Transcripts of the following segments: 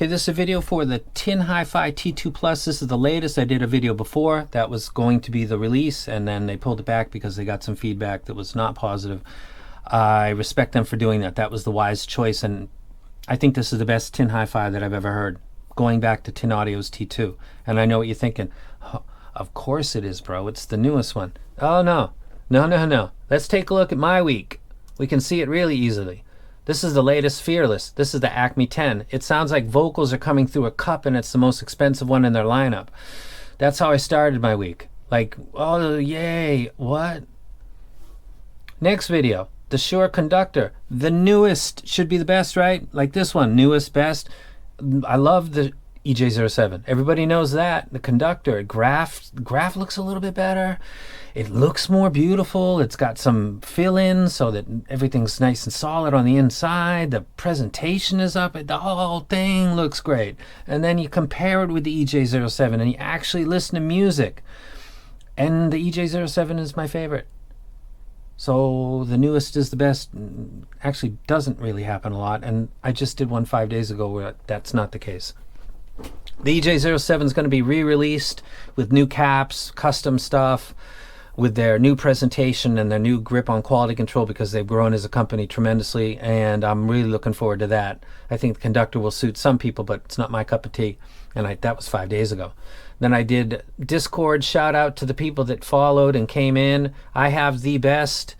Okay, this is a video for the TinHiFi T2 Plus. This is the latest. I did a video before that was going to be the release, and then they pulled it back because they got some feedback that was not positive. I respect them for doing that. That was the wise choice, and I think this is the best TinHiFi that I've ever heard, going back to Tin Audio's T2. And I know what you're thinking. Oh, of course it is, bro. It's the newest one. Oh, no. No. Let's take a look at my week. We can see it really easily. This is the latest Fearless. This is the Acme 10. It sounds like vocals are coming through a cup, and it's the most expensive one in their lineup. That's how I started my week. Like, oh, yay. What? Next video. The Shure Conductor. The newest should be the best, right? Like this one. Newest, best. I love the EJ07. Everybody knows that. The Conductor. Graph looks a little bit better. It looks more beautiful. It's got some fill-ins so that everything's nice and solid on the inside. The presentation is up. The whole thing looks great. And then you compare it with the EJ07 and you actually listen to music. And the EJ07 is my favorite. So the newest is the best. Actually doesn't really happen a lot. And I just did one 5 days ago where that's not the case. The EJ07 is going to be re-released with new caps, custom stuff, with their new presentation and their new grip on quality control, because they've grown as a company tremendously, and I'm really looking forward to that. I think the Conductor will suit some people, but it's not my cup of tea, and that was 5 days ago. Then I did Discord. Shout out to the people that followed and came in. I have the best,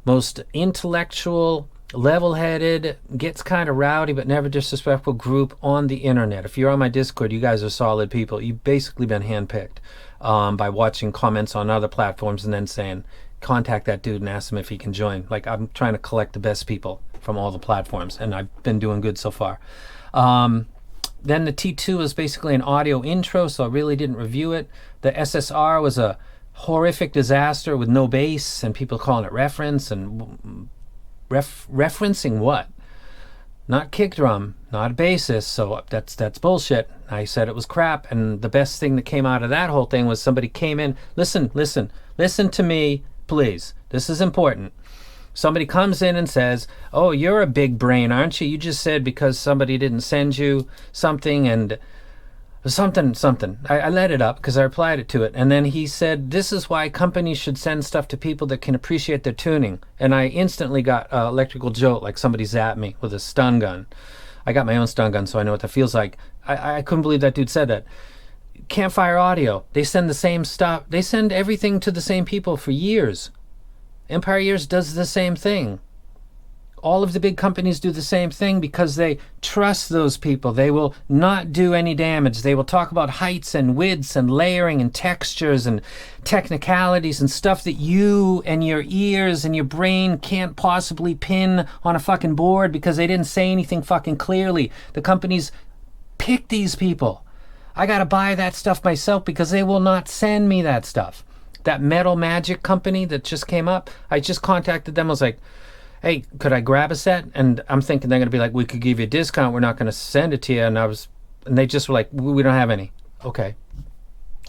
most intellectual, level-headed, gets kind of rowdy but never disrespectful group on the internet. If you're on my Discord, you guys are solid people. You've basically been handpicked by watching comments on other platforms and then saying, contact that dude and ask him if he can join. Like, I'm trying to collect the best people from all the platforms, and I've been doing good so far. Then the T2 is basically an audio intro, so I really didn't review it. The SSR was a horrific disaster with no bass, and people calling it reference, and referencing what? Not kick drum, not a bassist, so that's bullshit. I said it was crap, and the best thing that came out of that whole thing was somebody came in. Listen to me, please. This is important. Somebody comes in and says, oh, you're a big brain, aren't you? You just said because somebody didn't send you something and something. I let it up because I replied it to it. And then he said, this is why companies should send stuff to people that can appreciate their tuning. And I instantly got electrical jolt, like somebody zapped me with a stun gun. I got my own stun gun, so I know what that feels like. I couldn't believe that dude said that. Campfire Audio, they send the same stuff. They send everything to the same people for years. Empire Ears does the same thing. All of the big companies do the same thing because they trust those people. They will not do any damage. They will talk about heights and widths and layering and textures and technicalities and stuff that you and your ears and your brain can't possibly pin on a fucking board because they didn't say anything fucking clearly. The companies pick these people. I gotta buy that stuff myself because they will not send me that stuff. That Metal Magic company that just came up, I just contacted them. I was like, hey, could I grab a set? And I'm thinking they're going to be like, we could give you a discount. We're not going to send it to you. And they just were like, we don't have any. Okay.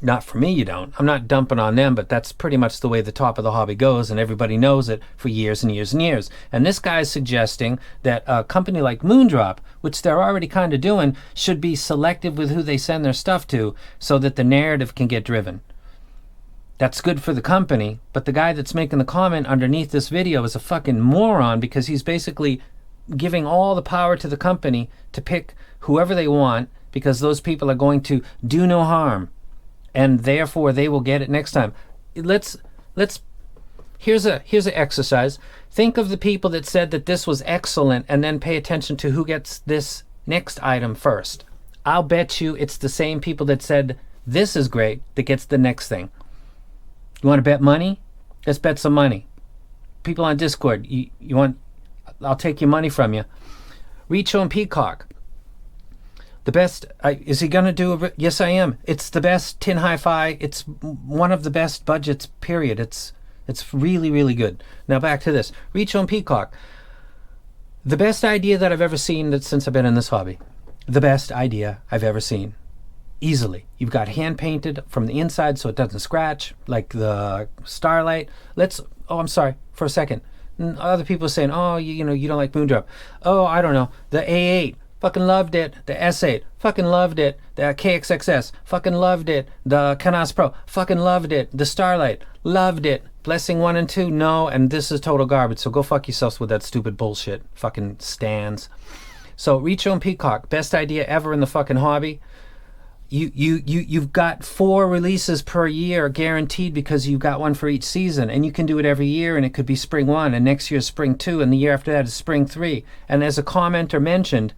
Not for me, you don't. I'm not dumping on them, but that's pretty much the way the top of the hobby goes, and everybody knows it for years and years and years. And this guy's suggesting that a company like Moondrop, which they're already kind of doing, should be selective with who they send their stuff to so that the narrative can get driven. That's good for the company, but the guy that's making the comment underneath this video is a fucking moron because he's basically giving all the power to the company to pick whoever they want because those people are going to do no harm, and therefore they will get it next time. Here's an exercise. Think of the people that said that this was excellent and then pay attention to who gets this next item first. I'll bet you it's the same people that said this is great that gets the next thing. You want to bet money? Let's bet some money. People on Discord, you want? I'll take your money from you. Richo and Peacock. The best. Is he going to do a? Yes, I am. It's the best TinHiFi. It's one of the best budgets. Period. It's really, really good. Now back to this. Richo and Peacock. The best idea that I've ever seen since I've been in this hobby. The best idea I've ever seen. Easily. You've got hand painted from the inside so it doesn't scratch, like the Starlight. I'm sorry, for a second. Other people are saying, oh, you know, you don't like Moondrop. Oh, I don't know. The A8. fucking loved it. The S8, fucking loved it. The KXXS, fucking loved it. The Canas Pro, fucking loved it. The Starlight, loved it. Blessing 1 and 2, no, and this is total garbage, so go fuck yourselves with that stupid bullshit. Fucking stands. So Reach Your Own Peacock, best idea ever in the fucking hobby. You've got 4 releases per year guaranteed because you've got one for each season, and you can do it every year, and it could be spring 1, and next year's spring 2, and the year after that is spring 3. And as a commenter mentioned,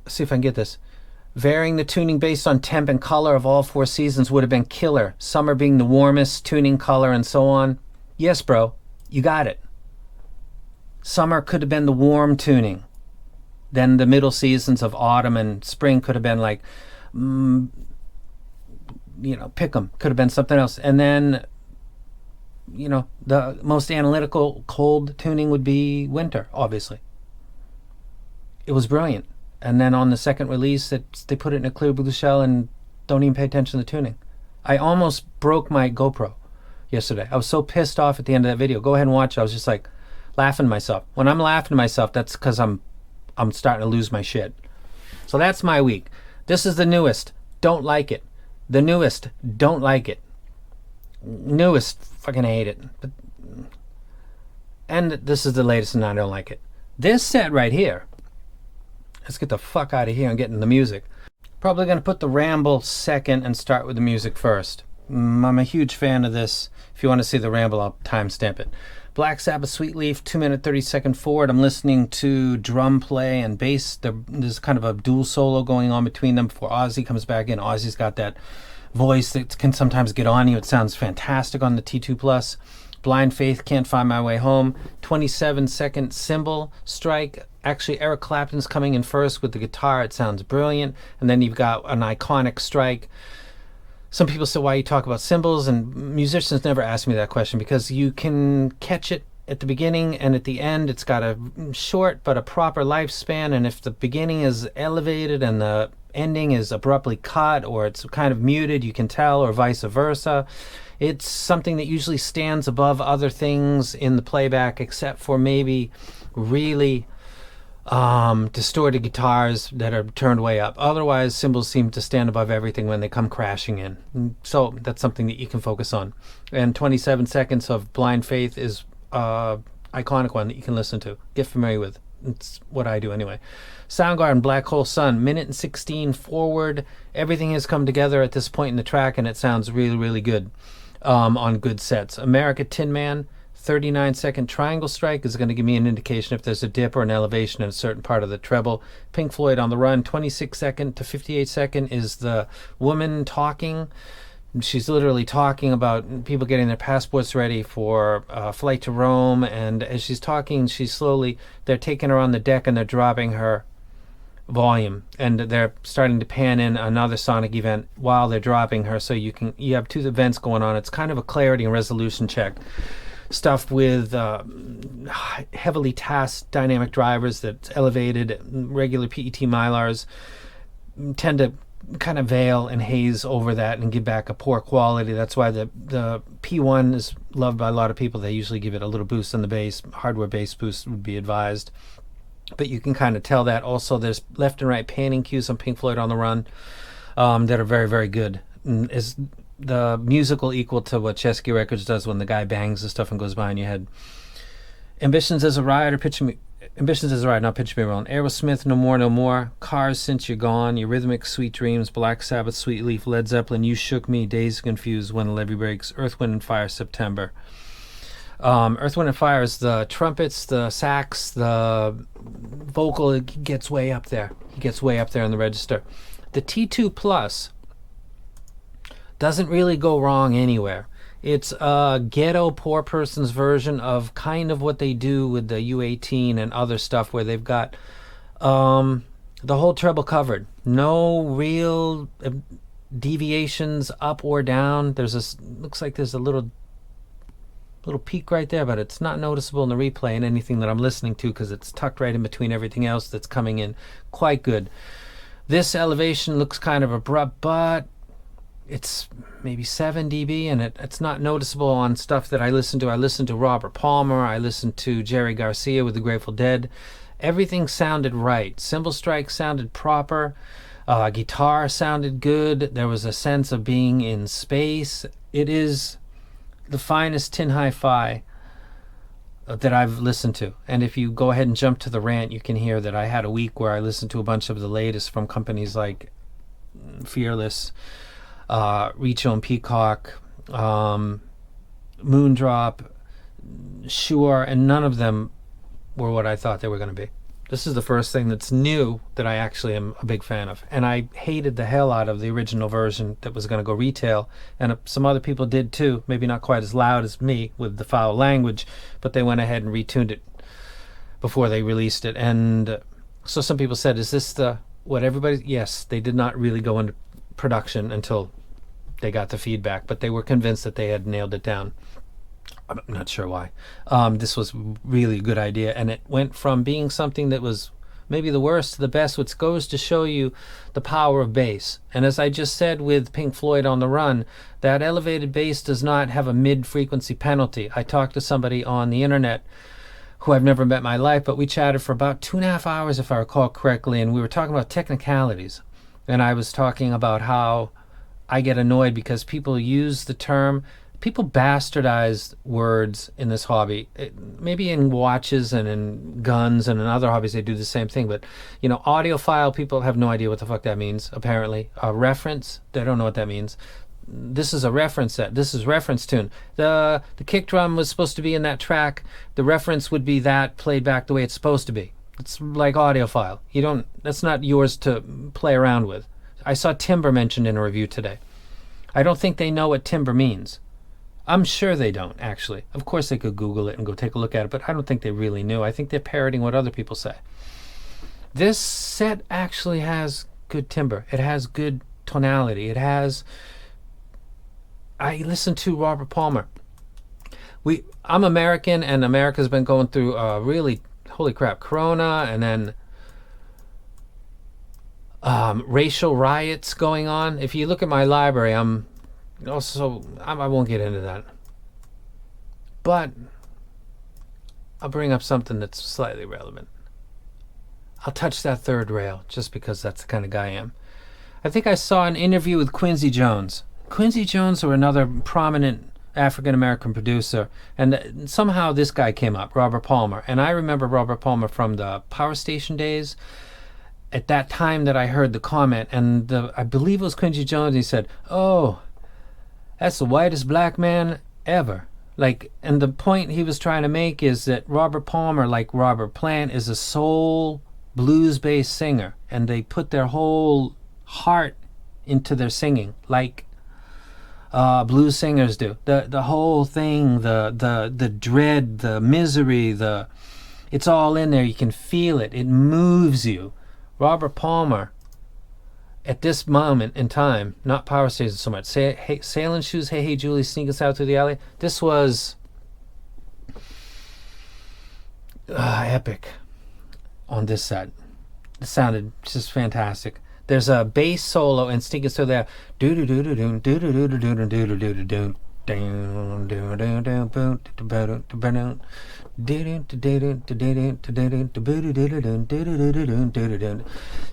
let's see if I can get this. Varying the tuning based on temp and color of all 4 seasons would have been killer. Summer being the warmest tuning color and so on. Yes, bro, you got it. Summer could have been the warm tuning. Then the middle seasons of autumn and spring could have been like, pick 'em. Could have been something else. And then, the most analytical cold tuning would be winter, obviously. It was brilliant. And then on the second release, they put it in a clear blue shell and don't even pay attention to the tuning. I almost broke my GoPro yesterday. I was so pissed off at the end of that video. Go ahead and watch it. I was just like laughing to myself. When I'm laughing to myself, that's because I'm starting to lose my shit. So that's my week. This is the newest. Don't like it. The newest. Don't like it. Newest. Fucking hate it. And this is the latest and I don't like it. This set right here. Let's get the fuck out of here and get into the music. Probably going to put the Ramble second and start with the music first. I'm a huge fan of this. If you want to see the Ramble, I'll timestamp it. Black Sabbath Sweet Leaf, 2-minute 30-second forward. I'm listening to drum play and bass. There's kind of a dual solo going on between them before Ozzy comes back in. Ozzy's got that voice that can sometimes get on you. It sounds fantastic on the T2 Plus. Blind Faith, Can't Find My Way Home. 27-second cymbal strike. Actually, Eric Clapton's coming in first with the guitar. It sounds brilliant. And then you've got an iconic strike. Some people say, why you talk about cymbals? And musicians never ask me that question because you can catch it at the beginning and at the end. It's got a short but a proper lifespan. And if the beginning is elevated and the ending is abruptly cut or it's kind of muted, you can tell, or vice versa. It's something that usually stands above other things in the playback, except for maybe really distorted guitars that are turned way up. Otherwise, cymbals seem to stand above everything when they come crashing in. So that's something that you can focus on. And 27 seconds of Blind Faith is iconic one that you can listen to. Get familiar with. It's what I do anyway. Soundgarden, Black Hole Sun, minute and 16 forward. Everything has come together at this point in the track, and it sounds really, really good on good sets. America, Tin Man, 39-second triangle strike is going to give me an indication if there's a dip or an elevation in a certain part of the treble. Pink Floyd, On the Run, 26-second to 58-second is the woman talking. She's literally talking about people getting their passports ready for a flight to Rome, and as she's talking, they're taking her on the deck and they're dropping her volume, and they're starting to pan in another sonic event while they're dropping her, so you have 2 events going on. It's kind of a clarity and resolution check. Stuff with heavily tasked dynamic drivers that's elevated. Regular PET Mylars tend to kind of veil and haze over that and give back a poor quality. That's why the P1 is loved by a lot of people. They usually give it a little boost on the bass. Hardware bass boost would be advised. But you can kind of tell that. Also, there's left and right panning cues on Pink Floyd On the Run that are very, very good. Is the musical equal to what Chesky Records does when the guy bangs the stuff and goes behind your head. Ambitions as a Ride, not Pitch Me Wrong. Aerosmith, No More, No More. Cars, Since You're Gone. Eurythmics, Sweet Dreams. Black Sabbath, Sweet Leaf. Led Zeppelin, You Shook Me. Dazed Confused, When the Levee Breaks. Earth, Wind and Fire, September. Earth, Wind and Fire is the trumpets, the sax, the vocal. It gets way up there. It gets way up there in the register. The T2 Plus doesn't really go wrong anywhere. It's a ghetto poor person's version of kind of what they do with the U18 and other stuff, where they've got the whole treble covered. No real deviations up or down. Looks like there's a little peak right there, but it's not noticeable in the replay and anything that I'm listening to because it's tucked right in between everything else that's coming in. Quite good. This elevation looks kind of abrupt, but it's maybe 7 dB, and it's not noticeable on stuff that I listen to. I listen to Robert Palmer, I listen to Jerry Garcia with the Grateful Dead. Everything sounded right. Cymbal strike sounded proper. Guitar sounded good. There was a sense of being in space. It is the finest TinHiFi that I've listened to. And if you go ahead and jump to the rant, you can hear that I had a week where I listened to a bunch of the latest from companies like Fearless, Richo and Peacock, Moondrop, Shure, and none of them were what I thought they were going to be. This is the first thing that's new that I actually am a big fan of. And I hated the hell out of the original version that was going to go retail. And some other people did too. Maybe not quite as loud as me with the foul language, but they went ahead and retuned it before they released it. And so some people said, is this what everybody... Yes, they did not really go into production until they got the feedback, but they were convinced that they had nailed it down. I'm not sure why. This was really a good idea, and it went from being something that was maybe the worst to the best, which goes to show you the power of bass. And as I just said with Pink Floyd on the Run, that elevated bass does not have a mid-frequency penalty. I talked to somebody on the internet who I've never met in my life, but we chatted for about 2.5 hours, if I recall correctly, and we were talking about technicalities. And I was talking about how I get annoyed because people use the term... People bastardize words in this hobby. Maybe in watches and in guns and in other hobbies they do the same thing. But, you know, audiophile, people have no idea what the fuck that means, apparently. A reference, they don't know what that means. This is a reference set. This is reference tune. The kick drum was supposed to be in that track. The reference would be that played back the way it's supposed to be. It's like audiophile. That's not yours to play around with. I saw timbre mentioned in a review today. I don't think they know what timbre means. I'm sure they don't, actually. Of course they could Google it and go take a look at it, but I don't think they really knew. I think they're parroting what other people say. This set actually has good timbre. It has good tonality. It has... I listened to Robert Palmer. I'm American, and America's been going through really, holy crap, Corona, and then racial riots going on. If you look at my library, I won't get into that. But I'll bring up something that's slightly relevant. I'll touch that third rail just because that's the kind of guy I am. I think I saw an interview with Quincy Jones. Quincy Jones, or another prominent African-American producer, and somehow this guy came up, Robert Palmer. And I remember Robert Palmer from the Power Station days. At that time that I heard the comment, and I believe it was Quincy Jones, he said, "Oh, that's the whitest black man ever." And the point he was trying to make is that Robert Palmer, like Robert Plant, is a soul blues-based singer, and they put their whole heart into their singing, like blues singers do. The whole thing, the dread, the misery, it's all in there. You can feel it. It moves you. Robert Palmer, at this moment in time, not Power Station so much, Sailing Shoes, Hey Hey Julie, Sneak Us Out Through the Alley, this was epic on this set. It sounded just fantastic. There's a bass solo in Sneak Us Through the Alley.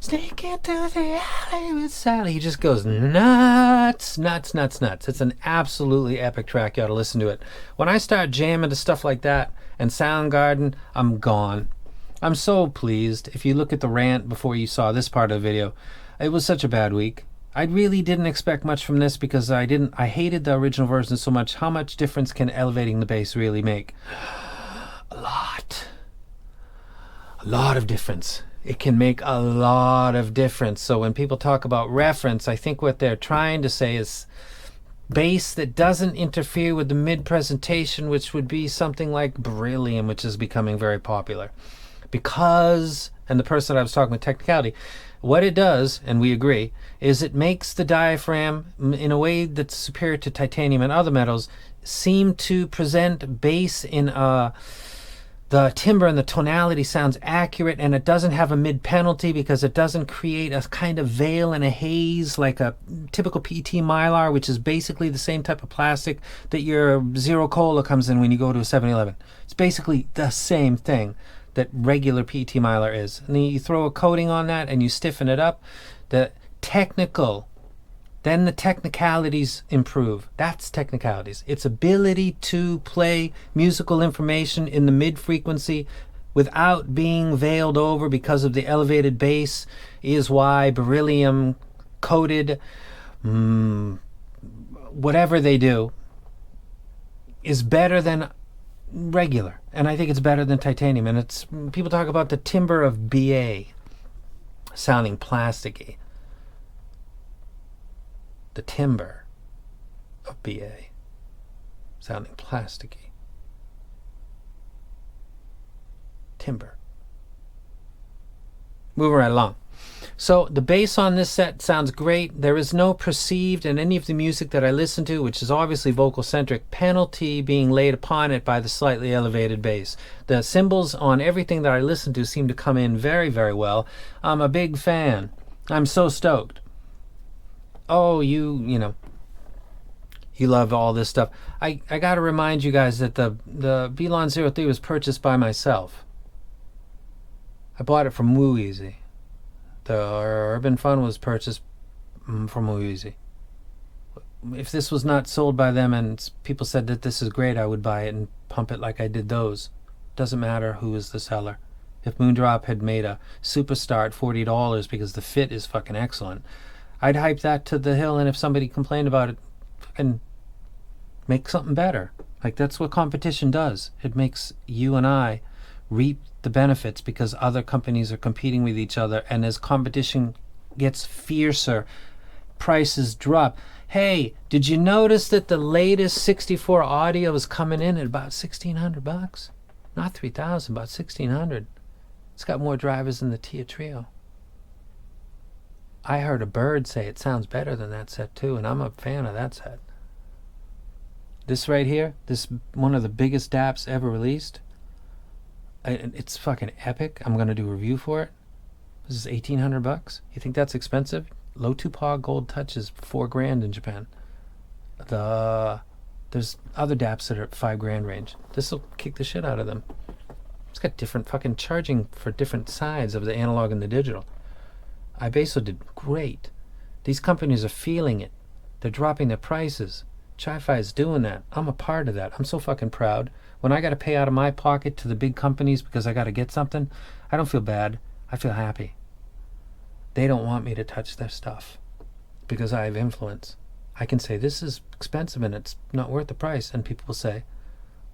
Sneak into the alley with Sally. He just goes nuts, nuts, nuts, nuts. It's an absolutely epic track. You ought to listen to it. When I start jamming to stuff like that and Soundgarden, I'm gone. I'm so pleased. If you look at the rant before you saw this part of the video, it was such a bad week. I really didn't expect much from this because I hated the original version so much. How much difference can elevating the bass really make? A lot of difference. It can make a lot of difference. So when people talk about reference, I think what they're trying to say is bass that doesn't interfere with the mid-presentation, which would be something like beryllium, which is becoming very popular. Because, and the person I was talking with, technicality, what it does, and we agree, is it makes the diaphragm, in a way that's superior to titanium and other metals, seem to present bass in a the timbre and the tonality sounds accurate, and it doesn't have a mid penalty because it doesn't create a kind of veil and a haze like a typical PET Mylar, which is basically the same type of plastic that your Zero Cola comes in when you go to a 7-Eleven. It's basically the same thing that regular PET Mylar is. And then you throw a coating on that and you stiffen it up. The technicalities improve. That's technicalities. Its ability to play musical information in the mid frequency without being veiled over because of the elevated bass is why beryllium coated whatever they do is better than regular. And I think it's better than titanium. And it's, people talk about the timbre of BA sounding plasticky. The timbre of BA sounding plasticky. Timbre. Moving right along. So the bass on this set sounds great. There is no perceived in any of the music that I listen to, which is obviously vocal-centric, penalty being laid upon it by the slightly elevated bass. The cymbals on everything that I listen to seem to come in very, very well. I'm a big fan. I'm so stoked. Oh, you know, you love all this stuff. I got to remind you guys that the Belon 03 was purchased by myself. I bought it from Woo Easy. The Urban Fun was purchased from Woo Easy. If this was not sold by them and people said that this is great, I would buy it and pump it like I did those. Doesn't matter who is the seller. If Moondrop had made a Superstar at $40 because the fit is fucking excellent, I'd hype that to the hill, and if somebody complained about it, fucking make something better. Like, that's what competition does. It makes you and I reap the benefits because other companies are competing with each other, and as competition gets fiercer, prices drop. Hey, did you notice that the latest 64 audio is coming in at about $1,600? Not $3,000, about $1,600. It's got more drivers than the Tia Trio. I heard a bird say it sounds better than that set too, and I'm a fan of that set. This right here, this one of the biggest DAPs ever released. It's fucking epic. I'm gonna do a review for it. This is $1,800. You think that's expensive? Low 2POG Gold Touch is $4,000 in Japan. There's other DAPs that are at $5,000 range. This will kick the shit out of them. It's got different fucking charging for different sides of the analog and the digital. iBasso did great. These companies are feeling it. They're dropping their prices. Chi-Fi is doing that. I'm a part of that. I'm so fucking proud. When I got to pay out of my pocket to the big companies because I got to get something, I don't feel bad. I feel happy. They don't want me to touch their stuff because I have influence. I can say, this is expensive and it's not worth the price. And people will say,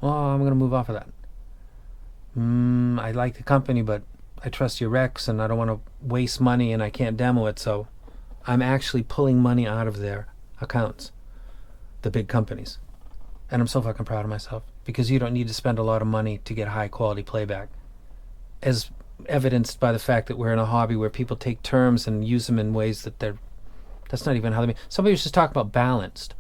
well, I'm going to move off of that. I like the company, but I trust your recs and I don't want to waste money and I can't demo it. So I'm actually pulling money out of their accounts, the big companies. And I'm so fucking proud of myself because you don't need to spend a lot of money to get high quality playback. As evidenced by the fact that we're in a hobby where people take terms and use them in ways that that's not even how they mean. Somebody was just talking about balanced.